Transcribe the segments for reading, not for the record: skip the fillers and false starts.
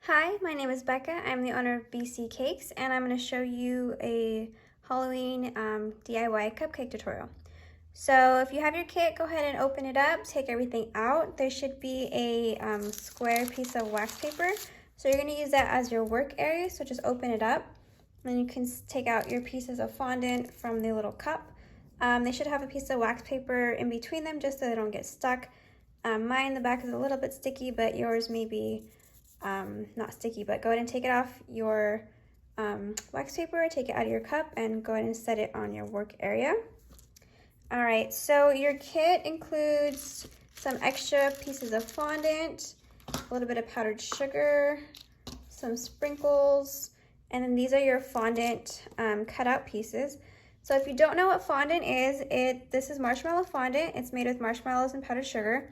Hi, my name is Becca. I'm the owner of BC Cakes, and I'm going to show you a Halloween DIY cupcake tutorial. So if you have your kit, go ahead and open it up, take everything out. There should be a square piece of wax paper. So you're going to use that as your work area, so just open it up. Then you can take out your pieces of fondant from the little cup. They should have a piece of wax paper in between them just so they don't get stuck. Mine, the back is a little bit sticky, but yours may be not sticky, but go ahead and take it off your wax paper, take it out of your cup, and go ahead and set it on your work area. All right, so your kit includes some extra pieces of fondant, a little bit of powdered sugar, some sprinkles, and then these are your fondant cut out pieces. So if you don't know what fondant is, this is marshmallow fondant. It's made with marshmallows and powdered sugar.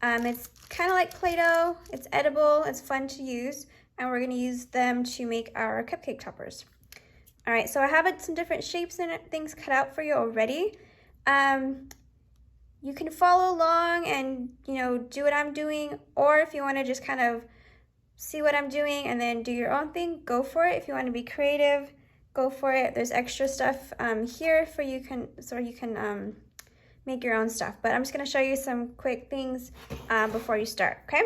It's kind of like Play-Doh. It's edible, it's fun to use, and we're going to use them to make our cupcake toppers. All right, so I have some different shapes and things cut out for you already. You can follow along and, do what I'm doing, or if you want to just kind of see what I'm doing and then do your own thing, go for it. If you want to be creative, go for it. There's extra stuff here for you can make your own stuff, but I'm just going to show you some quick things before you start, okay?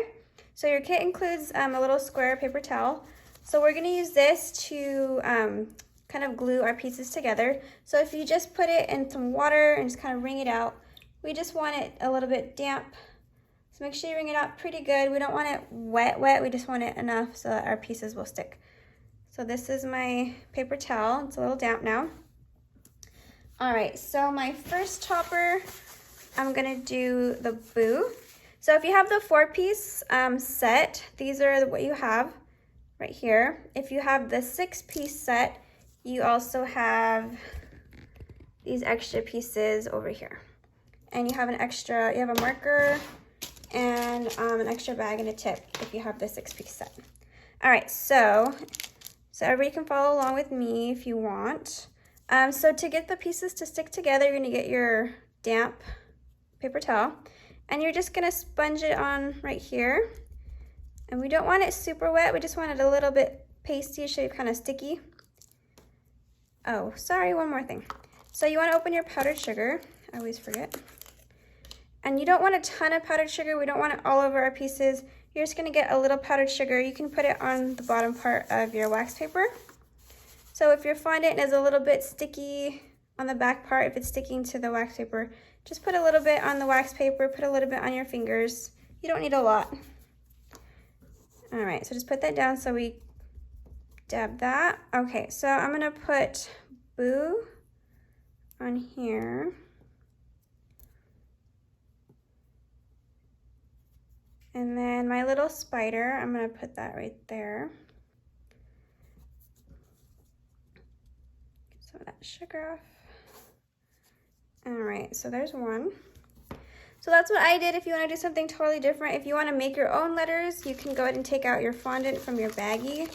So your kit includes a little square paper towel. So we're going to use this to kind of glue our pieces together. So if you just put it in some water and just kind of wring it out, we just want it a little bit damp. So make sure you wring it out pretty good. We don't want it wet, we just want it enough so that our pieces will stick. So this is my paper towel. It's a little damp now. All right, so my first topper, I'm gonna do the boo. So if you have the 4-piece set, these are what you have right here. If you have the 6-piece set, you also have these extra pieces over here. And you have a marker and an extra bag and a tip if you have the 6-piece set. All right, so everybody can follow along with me if you want. So to get the pieces to stick together, you're gonna get your damp paper towel and you're just gonna sponge it on right here. And we don't want it super wet, we just want it a little bit pasty, so kind of sticky. Oh, sorry, one more thing. So you wanna open your powdered sugar, I always forget. And you don't want a ton of powdered sugar, we don't want it all over our pieces. You're just gonna get a little powdered sugar. You can put it on the bottom part of your wax paper. So if your fondant is a little bit sticky on the back part, if it's sticking to the wax paper, just put a little bit on the wax paper, put a little bit on your fingers. You don't need a lot. All right, so just put that down so we dab that. Okay, so I'm gonna put boo on here. And then my little spider, I'm gonna put that right there. Some of that sugar off. All right, so there's one. So that's what I did. If you want to do something totally different, if you want to make your own letters, you can go ahead and take out your fondant from your baggie.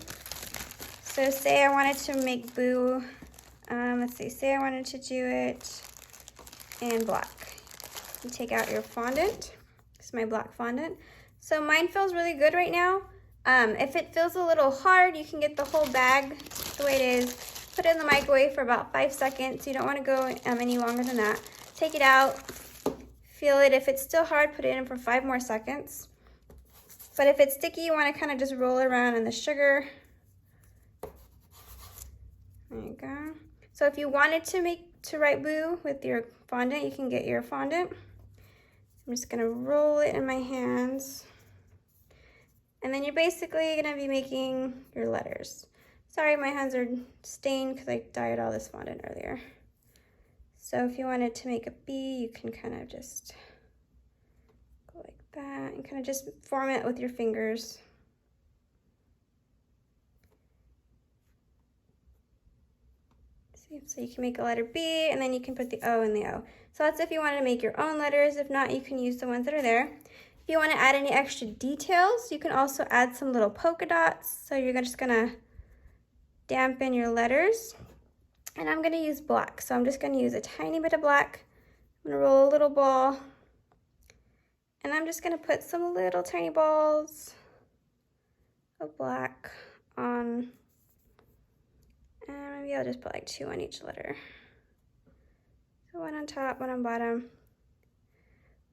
So say I wanted to make boo, say I wanted to do it in black. You take out your fondant. This is my black fondant. So mine feels really good right now. If it feels a little hard, you can get the whole bag the way it is. Put it in the microwave for about 5 seconds. You don't want to go any longer than that. Take it out, feel it. If it's still hard, put it in for 5 more seconds. But if it's sticky, you want to kind of just roll it around in the sugar. There you go. So if you wanted to write boo with your fondant, you can get your fondant. I'm just going to roll it in my hands. And then you're basically going to be making your letters. Sorry, my hands are stained because I dyed all this fondant earlier. So if you wanted to make a B, you can kind of just go like that and kind of just form it with your fingers. See, so you can make a letter B and then you can put the O in the O. So that's if you want to make your own letters. If not, you can use the ones that are there. If you want to add any extra details, you can also add some little polka dots. So you're just gonna dampen your letters. And I'm gonna use black. So I'm just gonna use a tiny bit of black. I'm gonna roll a little ball. And I'm just gonna put some little tiny balls a black on, and maybe I'll just put like 2 on each letter. So 1 on top, 1 on bottom.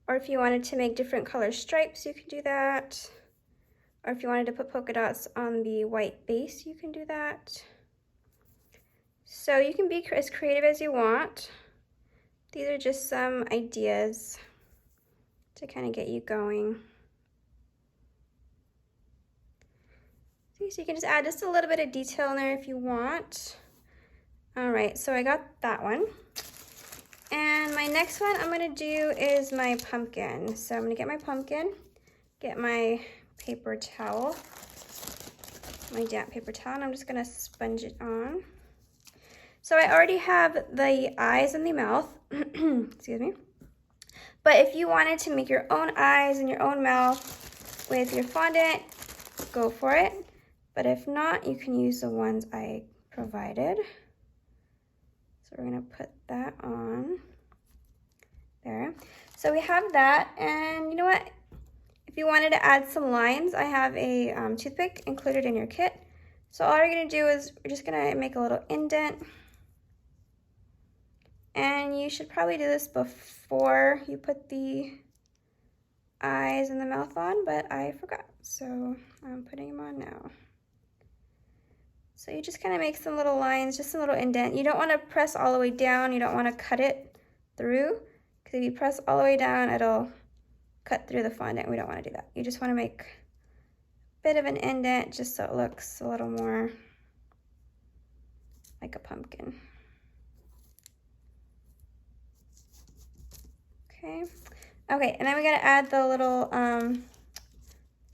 Or if you wanted to make different color stripes, you can do that. Or if you wanted to put polka dots on the white base, you can do that. So you can be as creative as you want. These are just some ideas to kind of get you going. See, so you can just add just a little bit of detail in there if you want. All right, so I got that one. And my next one I'm gonna do is my pumpkin. So I'm gonna get my pumpkin, get my paper towel, my damp paper towel, and I'm just gonna sponge it on. So I already have the eyes and the mouth, excuse me. But if you wanted to make your own eyes and your own mouth with your fondant, go for it. But if not, you can use the ones I provided. So we're gonna put that on there. So we have that, and you know what? If you wanted to add some lines, I have a toothpick included in your kit. So all you're gonna do is we're just gonna make a little indent. And you should probably do this before you put the eyes and the mouth on, but I forgot. So I'm putting them on now. So you just kind of make some little lines, just a little indent. You don't want to press all the way down. You don't want to cut it through, because if you press all the way down, it'll cut through the fondant. We don't want to do that. You just want to make a bit of an indent just so it looks a little more like a pumpkin. Okay. Okay, and then we gotta add the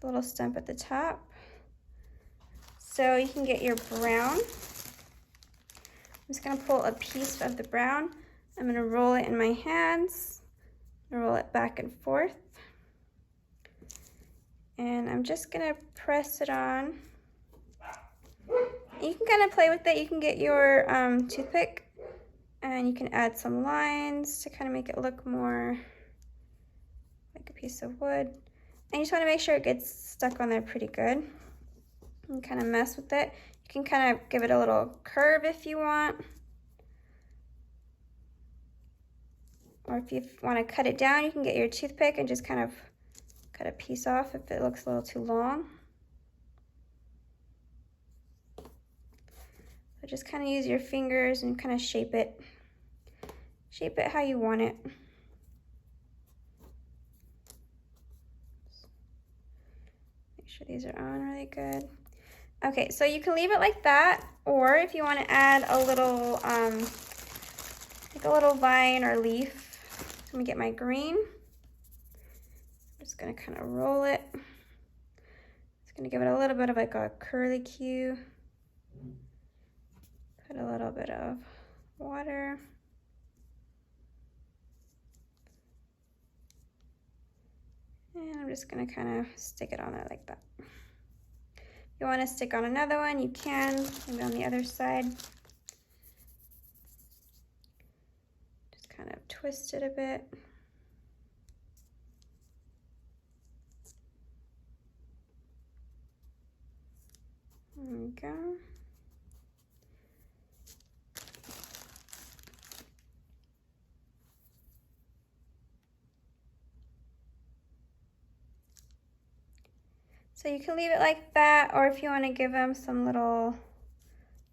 little stump at the top. So you can get your brown. I'm just gonna pull a piece of the brown. I'm gonna roll it in my hands, roll it back and forth. And I'm just gonna press it on. You can kind of play with it. You can get your toothpick and you can add some lines to kind of make it look more like a piece of wood. And you just wanna make sure it gets stuck on there pretty good. And kind of mess with it. You can kind of give it a little curve if you want. Or if you want to cut it down, you can get your toothpick and just kind of cut a piece off if it looks a little too long. So just kind of use your fingers and kind of shape it. Shape it how you want it. Make sure these are on really good. Okay, so you can leave it like that, or if you want to add a little, like a little vine or leaf. So I'm gonna get my green. I'm just gonna kind of roll it. It's gonna give it a little bit of like a curlicue. Put a little bit of water. And I'm just gonna kind of stick it on there like that. If you want to stick on another one, you can, maybe on the other side. Just kind of twist it a bit. There we go. So you can leave it like that, or if you want to give them some little,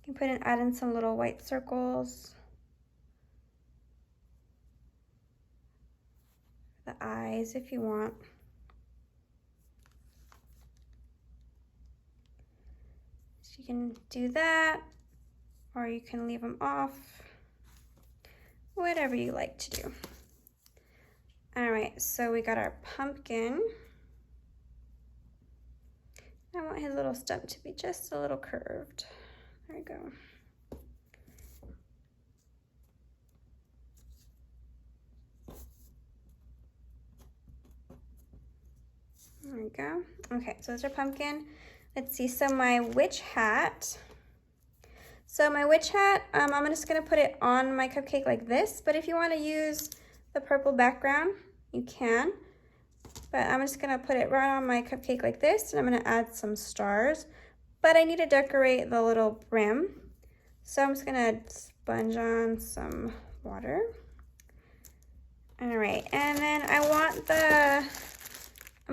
you can add in some little white circles. The eyes if you want. So you can do that, or you can leave them off. Whatever you like to do. All right, so we got our pumpkin. I want his little stump to be just a little curved. There we go. There we go. Okay, so there's our pumpkin. Let's see, so my witch hat. So my witch hat, I'm just gonna put it on my cupcake like this, but if you wanna use the purple background, you can. But I'm just gonna put it right on my cupcake like this, and I'm gonna add some stars. But I need to decorate the little brim. So I'm just gonna sponge on some water. All right, and then I'm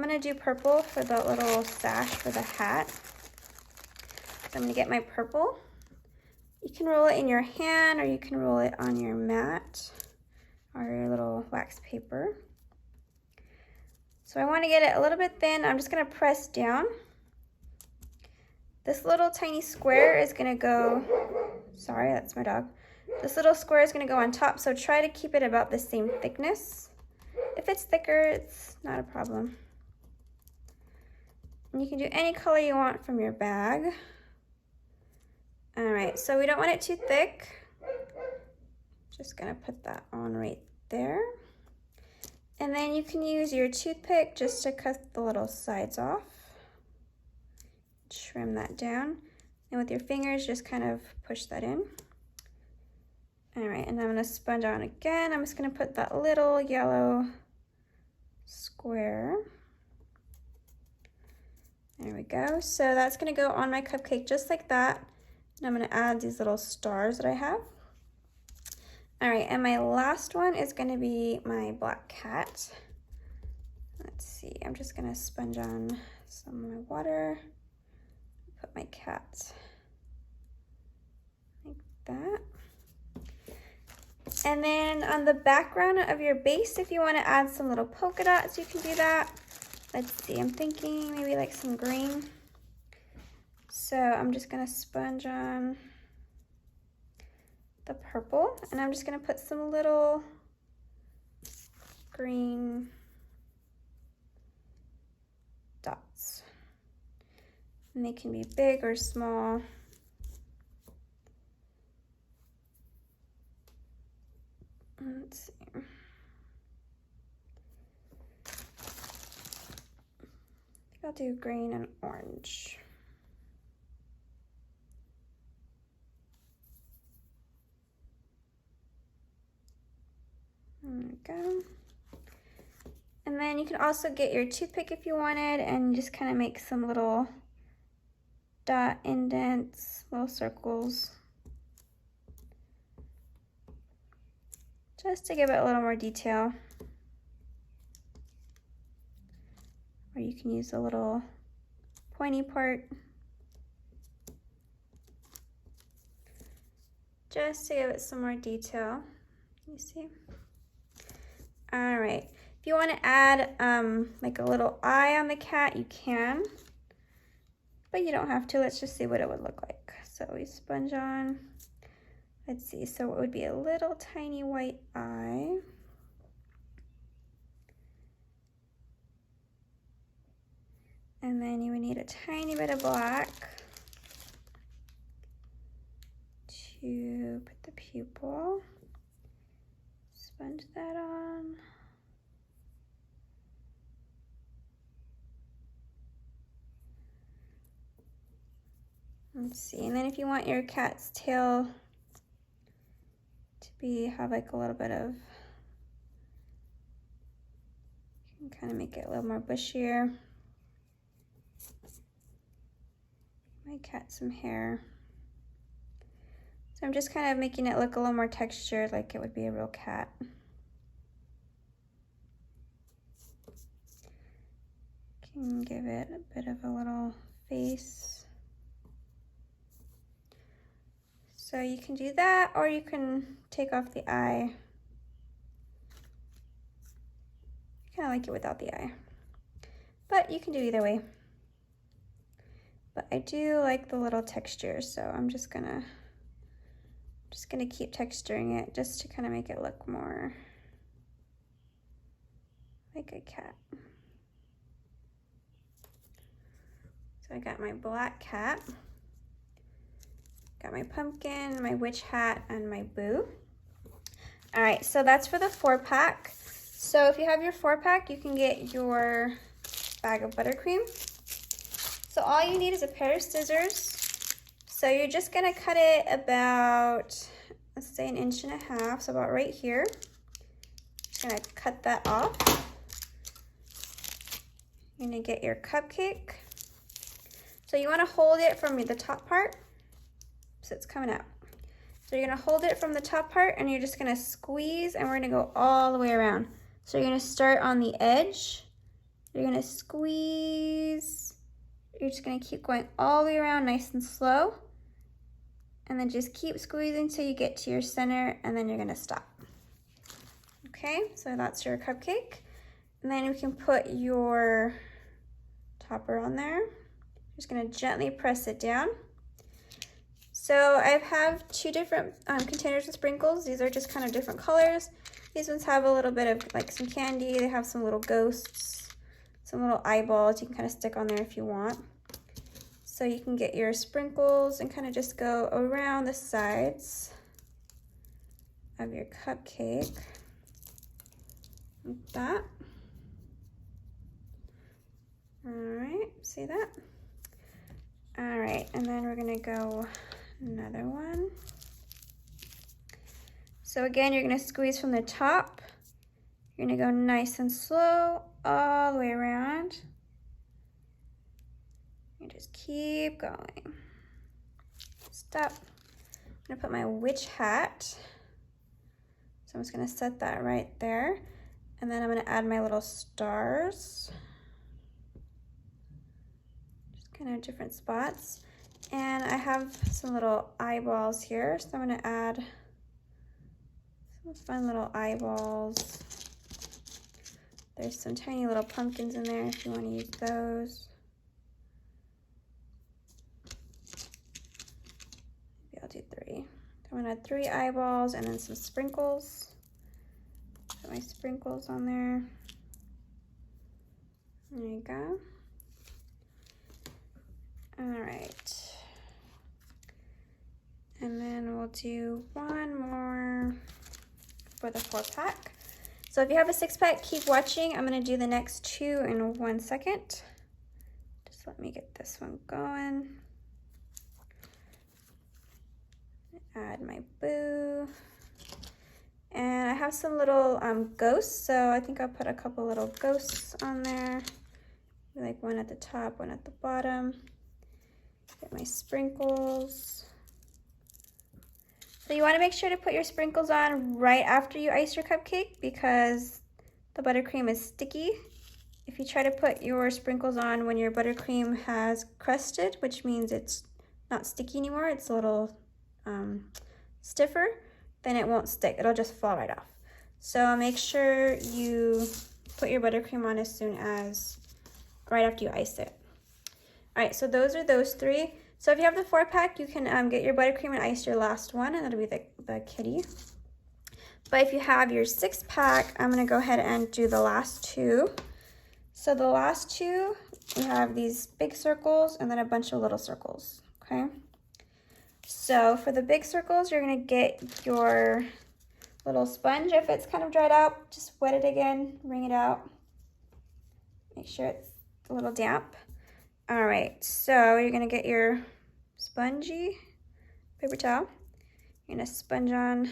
gonna do purple for the little sash for the hat. So I'm gonna get my purple. You can roll it in your hand, or you can roll it on your mat or your little wax paper. So I wanna get it a little bit thin. I'm just gonna press down. This little tiny square is gonna go, sorry, that's my dog. This little square is gonna go on top, so try to keep it about the same thickness. If it's thicker, it's not a problem. And you can do any color you want from your bag. All right, so we don't want it too thick. Just gonna put that on right there. And then you can use your toothpick just to cut the little sides off. Trim that down. And with your fingers, just kind of push that in. All right, and I'm gonna sponge on again. I'm just gonna put that little yellow square. There we go. So that's gonna go on my cupcake just like that. And I'm gonna add these little stars that I have. All right, and my last one is gonna be my black cat. Let's see, I'm just gonna sponge on some of my water. Put my cat like that. And then on the background of your base, if you want to add some little polka dots, you can do that. Let's see, I'm thinking maybe like some green. So I'm just going to sponge on the purple, and I'm just going to put some little green dots. And they can be big or small. Let's see. I think I'll do green and orange. There we go. And then you can also get your toothpick if you wanted and just kind of make some little dot indents, little circles, just to give it a little more detail. Or you can use a little pointy part just to give it some more detail. You see? All right. If you want to add like a little eye on the cat, you can, but you don't have to. Let's just see what it would look like. So we sponge on. Let's see. So it would be a little tiny white eye. And then you would need a tiny bit of black to put the pupil. Sponge that on. Let's see, and then if you want your cat's tail to have like a little bit of, you can kind of make it a little more bushier. My cat some hair. So I'm just kind of making it look a little more textured, like it would be a real cat. Can give it a bit of a little face. So you can do that, or you can take off the eye. I kind of like it without the eye, but you can do either way. But I do like the little texture, so I'm just gonna keep texturing it just to kind of make it look more like a cat. So I got my black cat. Got my pumpkin, my witch hat, and my boo. All right, so that's for the 4-pack. So if you have your 4-pack, you can get your bag of buttercream. So all you need is a pair of scissors. So you're just gonna cut it about, let's say 1.5 inches, so about right here. Just gonna cut that off. You're gonna get your cupcake. So you wanna hold it from the top part, so it's coming out. So you're gonna hold it from the top part and you're just gonna squeeze, and we're gonna go all the way around. So you're gonna start on the edge, you're gonna squeeze, you're just gonna keep going all the way around nice and slow, and then just keep squeezing till you get to your center, and then you're gonna stop. Okay, so that's your cupcake. And then you can put your topper on there. Just gonna gently press it down. So I have two different containers with sprinkles. These are just kind of different colors. These ones have a little bit of like some candy. They have some little ghosts, some little eyeballs you can kind of stick on there if you want. So you can get your sprinkles and kind of just go around the sides of your cupcake like that. All right, see that? All right, and then we're gonna go another one. So again, you're gonna squeeze from the top. You're gonna go nice and slow all the way around. You just keep going. Stop. I'm gonna put my witch hat. So I'm just gonna set that right there. And then I'm gonna add my little stars. Just kind of different spots. And I have some little eyeballs here, so I'm gonna add some fun little eyeballs. There's some tiny little pumpkins in there if you want to use those. Maybe I'll do 3. I'm gonna add 3 eyeballs and then some sprinkles. Put my sprinkles on there. There you go. All right. And then we'll do one more for the 4-pack. So if you have a 6-pack, keep watching. I'm gonna do the next 2 in 1 second. Just let me get this one going. Add my boo. And I have some little ghosts, so I think I'll put a couple little ghosts on there. Like one at the top, one at the bottom. Get my sprinkles. So you want to make sure to put your sprinkles on right after you ice your cupcake because the buttercream is sticky. If you try to put your sprinkles on when your buttercream has crusted, which means it's not sticky anymore, it's a little stiffer, then it won't stick. It'll just fall right off. So make sure you put your buttercream on as soon as, right after you ice it. All right, so those are those 3. So if you have the 4-pack, you can get your buttercream and ice your last one, and that'll be the kitty. But if you have your 6-pack, I'm gonna go ahead and do the last 2. So the last 2, we have these big circles and then a bunch of little circles, okay? So for the big circles, you're gonna get your little sponge. If it's kind of dried out, just wet it again, wring it out. Make sure it's a little damp. All right, so you're gonna get your spongy paper towel. You're gonna sponge on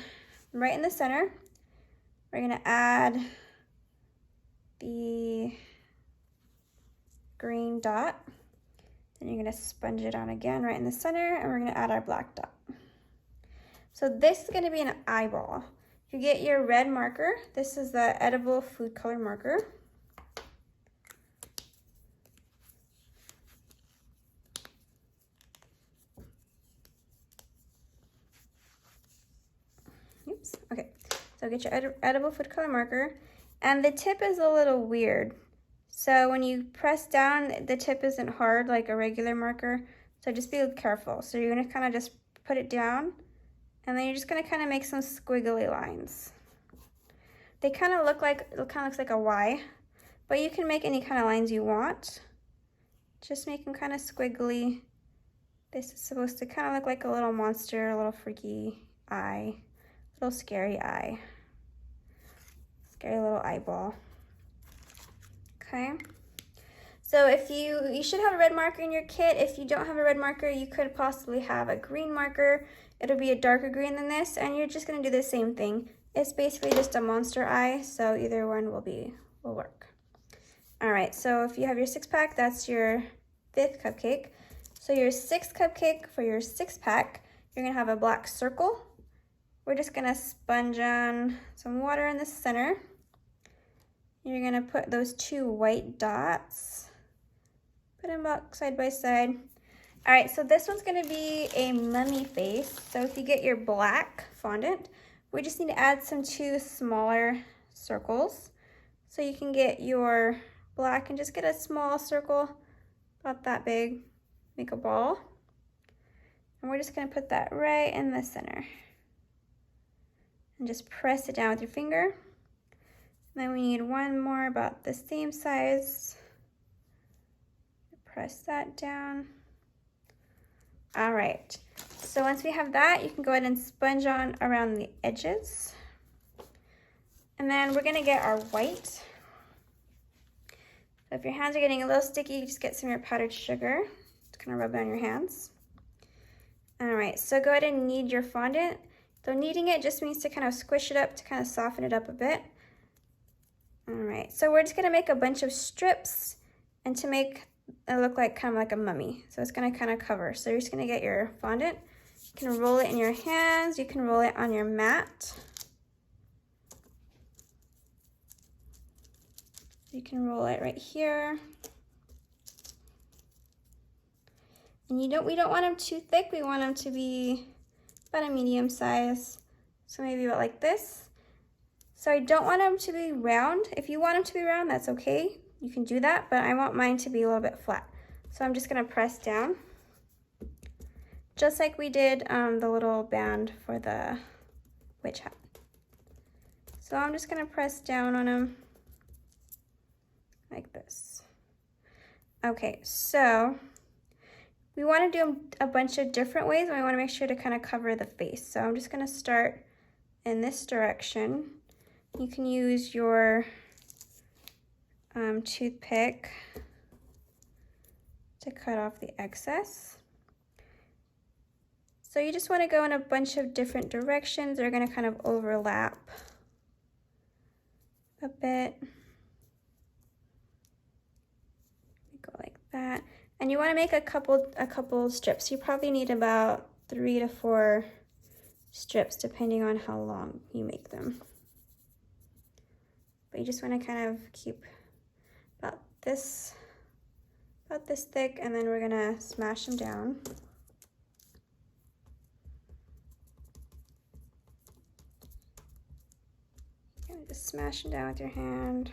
right in the center. We're gonna add the green dot. Then you're gonna sponge it on again right in the center, and we're gonna add our black dot. So this is gonna be an eyeball. If you get your red marker, this is the edible food color marker. Oops, okay. So get your edible food color marker, and the tip is a little weird. So when you press down, the tip isn't hard like a regular marker, so just be careful. So you're gonna kind of just put it down, and then you're just gonna kind of make some squiggly lines. They kind of look like, it kind of looks like a Y, but you can make any kind of lines you want. Just make them kind of squiggly. This is supposed to kind of look like a little monster, a little freaky eye, little scary eye, scary little eyeball. Okay, so if you should have a red marker in your kit. If you don't have a red marker, you could possibly have a green marker. It'll be a darker green than this, and you're just gonna do the same thing. It's basically just a monster eye, so either one will work. All right, so if you have your 6-pack, that's your 5th cupcake. So your 6th cupcake for your 6-pack, you're gonna have a black circle. We're just gonna sponge on some water in the center. You're gonna put those 2 white dots, put them up side by side. All right, so this one's gonna be a mummy face. So if you get your black fondant, we just need to add some 2 smaller circles. So you can get your black and just get a small circle, about that big, make a ball. And we're just gonna put that right in the center. And just press it down with your finger. And then we need one more about the same size. Press that down. All right, so once we have that, you can go ahead and sponge on around the edges. And then we're gonna get our white. So if your hands are getting a little sticky, just get some of your powdered sugar. Just kind of rub it on your hands. All right, so go ahead and knead your fondant. So kneading it just means to kind of squish it up to kind of soften it up a bit. All right, so we're just gonna make a bunch of strips and to make it look like kind of like a mummy. So it's gonna kind of cover. So you're just gonna get your fondant. You can roll it in your hands. You can roll it on your mat. You can roll it right here. And we don't want them too thick. We want them to be about a medium size. So maybe about like this. So I don't want them to be round. If you want them to be round, that's okay. You can do that, but I want mine to be a little bit flat. So I'm just gonna press down, just like we did the little band for the witch hat. So I'm just gonna press down on them like this. Okay, so we wanna do them a bunch of different ways, and we wanna make sure to kind of cover the face. So I'm just gonna start in this direction. You can use your toothpick to cut off the excess. So you just want to go in a bunch of different directions. They're going to kind of overlap a bit. Go like that. And you want to make a couple strips. You probably need about 3 to 4 strips depending on how long you make them. But you just want to kind of keep about this thick, and then we're gonna smash them down. And just smash them down with your hand.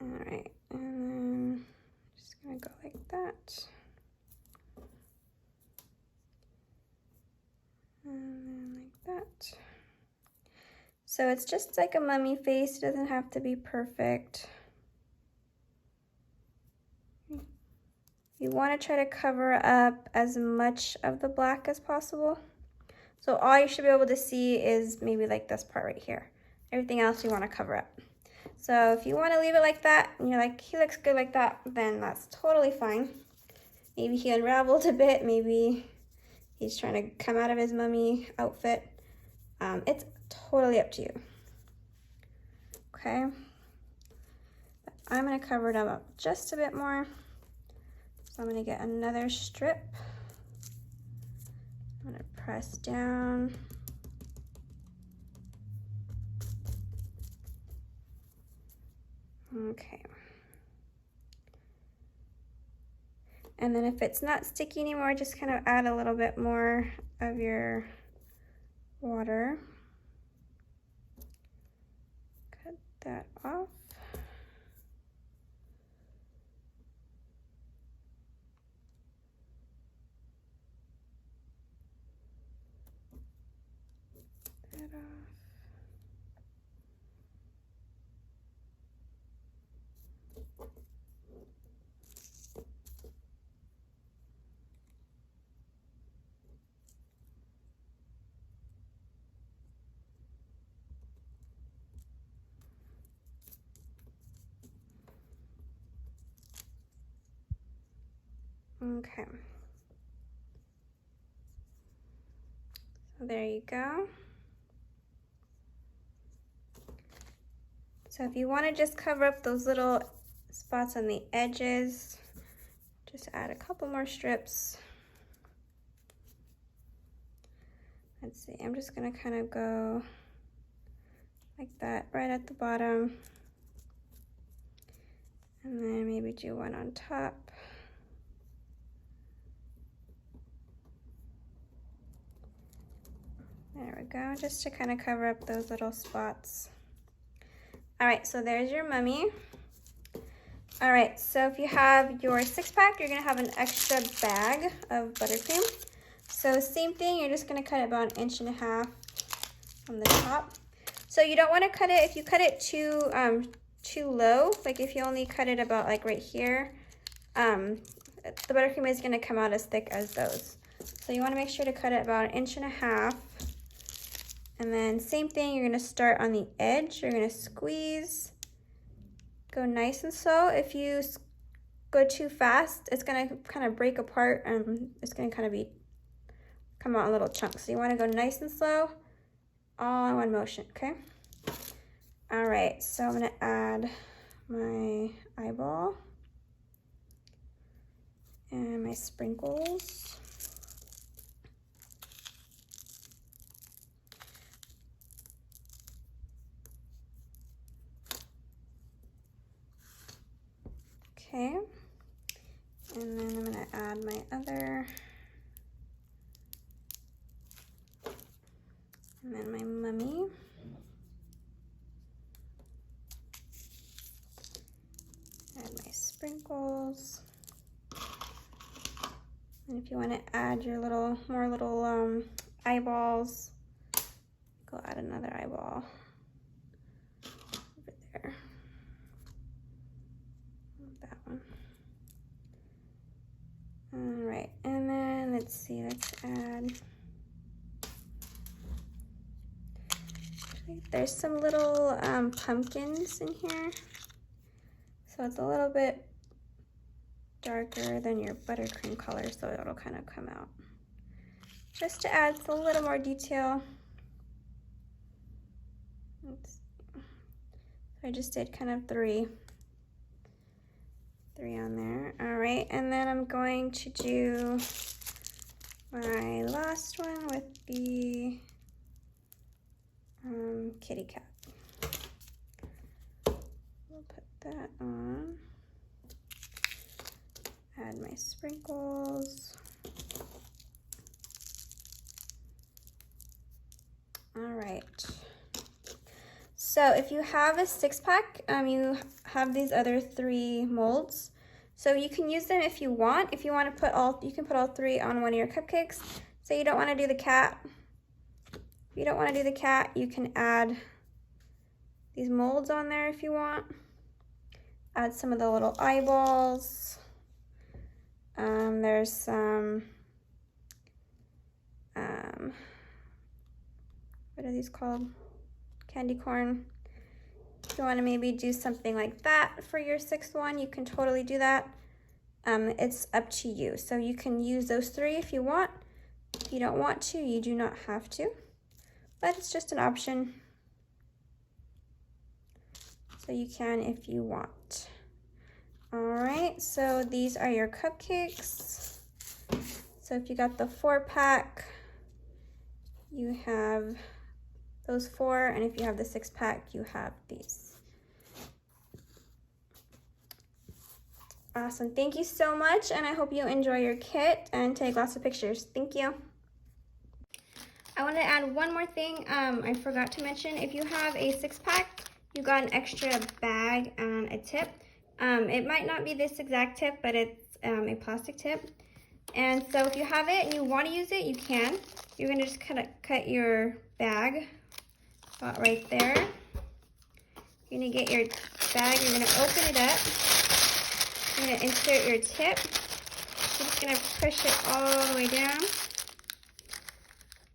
All right, and then just gonna go like that. And then like that. So it's just like a mummy face. It doesn't have to be perfect. You want to try to cover up as much of the black as possible. So all you should be able to see is maybe like this part right here. Everything else you want to cover up. So if you want to leave it like that, and you're like, he looks good like that, then that's totally fine. Maybe he unraveled a bit. Maybe he's trying to come out of his mummy outfit. It's totally up to you. Okay. But I'm going to cover it up just a bit more. So I'm going to get another strip. I'm going to press down. Okay. And then if it's not sticky anymore, just kind of add a little bit more of your water. Cut that off. That off. Okay. So there you go. So if you want to just cover up those little spots on the edges, just add a couple more strips. Let's see, I'm just gonna kind of go like that right at the bottom. And then maybe do one on top. There we go, just to kind of cover up those little spots. All right, so there's your mummy. All right, so if you have your 6-pack, you're gonna have an extra bag of buttercream. So same thing, you're just gonna cut it about 1.5 inches on the top. So you don't wanna cut it, if you cut it too low, like if you only cut it about like right here, the buttercream is gonna come out as thick as those. So you wanna make sure to cut it about 1.5 inches. And then same thing, you're gonna start on the edge, you're gonna squeeze, go nice and slow. If you go too fast, it's gonna kind of break apart and it's gonna kind of come out in little chunks. So you wanna go nice and slow, all in one motion, okay? All right, so I'm gonna add my eyeball and my sprinkles. Okay, and then I'm gonna add my other, and then my mummy. Add my sprinkles. And if you want to add your more little eyeballs, go add another eyeball over there. That one. All right, and then let's see, let's add, there's some little pumpkins in here. So it's a little bit darker than your buttercream color, so it'll kind of come out. Just to add a little more detail. So I just did kind of three on there. All right, and then I'm going to do my last one with the kitty cat. We'll put that on. Add my sprinkles. All right. So if you have a 6-pack, you have these other 3 molds. So you can use them if you want. If you want to put you can put all 3 on one of your cupcakes. So you don't want to do the cat. If you don't want to do the cat, you can add these molds on there if you want. Add some of the little eyeballs. There's some, what are these called? Candy corn. If you want to maybe do something like that for your 6th one, you can totally do that. It's up to you. So you can use those 3 if you want. If you don't want to, you do not have to. But it's just an option. So you can if you want. All right, so these are your cupcakes. So if you got the 4-pack, you have those 4, and if you have the 6-pack, you have these. Awesome, thank you so much, and I hope you enjoy your kit and take lots of pictures. Thank you. I want to add one more thing I forgot to mention. If you have a 6-pack, you got an extra bag and a tip. It might not be this exact tip, but it's a plastic tip. And so if you have it and you want to use it, you can. You're going to just cut your bag about right there. You're going to get your bag, you're going to open it up. You're going to insert your tip. You're just going to push it all the way down.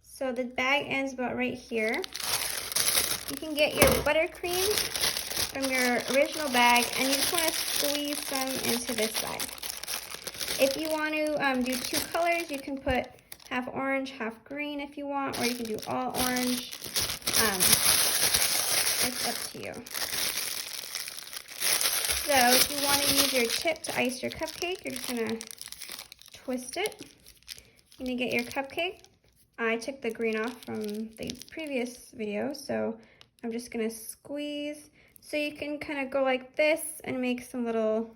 So the bag ends about right here. You can get your buttercream from your original bag, and you just want to squeeze some into this bag. If you want to do 2 colors, you can put half orange, half green if you want, or you can do all orange. It's up to you. So if you want to use your tip to ice your cupcake, you're just gonna twist it. You're gonna get your cupcake. I took the green off from the previous video, so I'm just gonna squeeze. So you can kind of go like this and make some little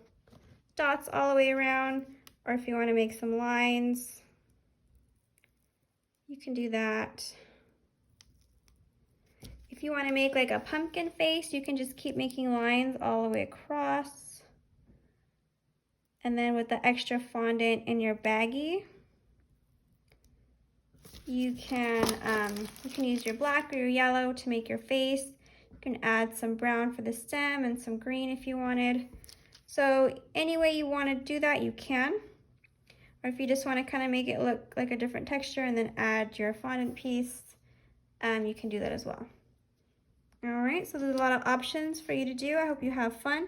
dots all the way around, or if you want to make some lines, you can do that. If you want to make like a pumpkin face, you can just keep making lines all the way across. And then with the extra fondant in your baggie, you can use your black or your yellow to make your face. You can add some brown for the stem and some green if you wanted. So any way you want to do that, you can. Or if you just want to kind of make it look like a different texture and then add your fondant piece, you can do that as well. All right, so there's a lot of options for you to do. I hope you have fun.